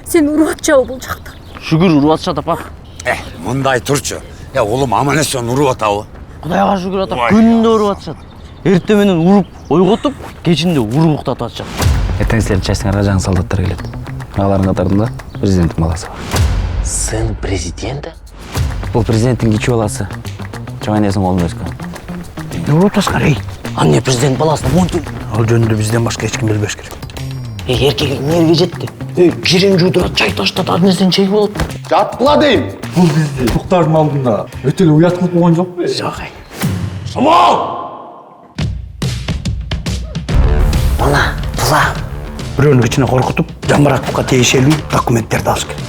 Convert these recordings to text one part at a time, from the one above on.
Сен уруп атчабы бул жакта? Шүгүр уруп атышат апа. Мындай турчу. Улум аман эсен уруп атабы? Кудайга шүгүр ата, күндө уруп атышат. Эртең менен уруп ойготуп, кечинде уруп уктатып атышат. Эртең силердин частиңарга жаңы солдаттар келет. Алардын катарында президенттин баласы бар. Сын президенти? Бул президенттин кичи баласы. Чоң энесинин колунда өскөн. Уруп атышкан эй. Анне президент баласына монту. Ал жөнүндө бизден башка эч ким билбеш керек. Эркек эмнеге жетти? Жирен жуудурат, чай таштат, ар нерсени чегип алат. Жатпыла дейм. Бул бизди Токтардын алдында өтө эле уят кылып койгон жокпу? Жок эй. Шамал! Мына, тузак. Бирөөнү кичине коркутуп, Жамбараковго тиешелүү документтерди алыш керек.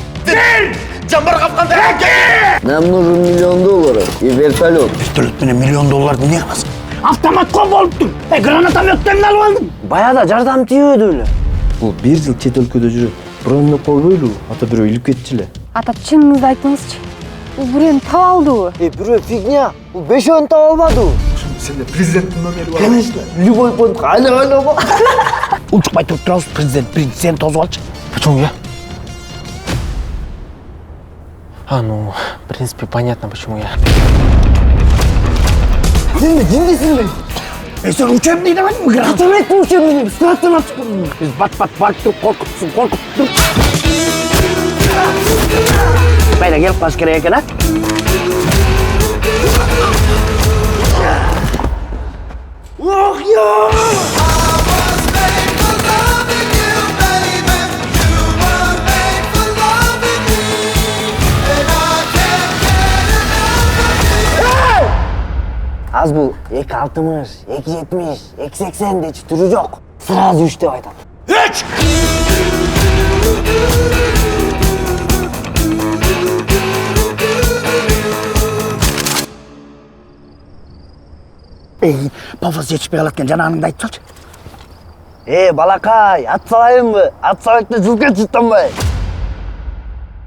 Нам нужен $1 миллион и вертолет. Вертолет менен $1 миллион эмне кыласың? Автоматко болуптур. Гранатометтерин алып алдым. Баягыда жардам тийбөдү эле. Бул 1 жыл чет өлкөдө жүрөт. Бирөөнү койбойлу, ата бирөө илип кетчү эле. Ата, чыныңызды айтыңызчы. Бул бирөөнү таба алдыбы? Бирөө фигня. Бул 5-өн таба албады. Сенде президенттин номери бар. Конечно, любой point айла-айла. Унчукпай туруп турабыз, президент биринчи сени тосуп алчы. Почему я? Ну, в принципе, понятно, почему я. Жиндесиңби? Сен учебный дейт эмесиңби? Катабек учебный, сынактан ачып. Биз бат-бат барып туруп коркутуп. Байда келип калыш керек экен, а? Ох, Az бул 2.60, 2.70, 2.80 дечи түрү жок. Сразу 3 деп айтат. 3! Пафос жетишпей калат экен, жанагыңды айтып салчы. Балакай, ат салайынбы? Ат салайыкта жылкы чыттанбай.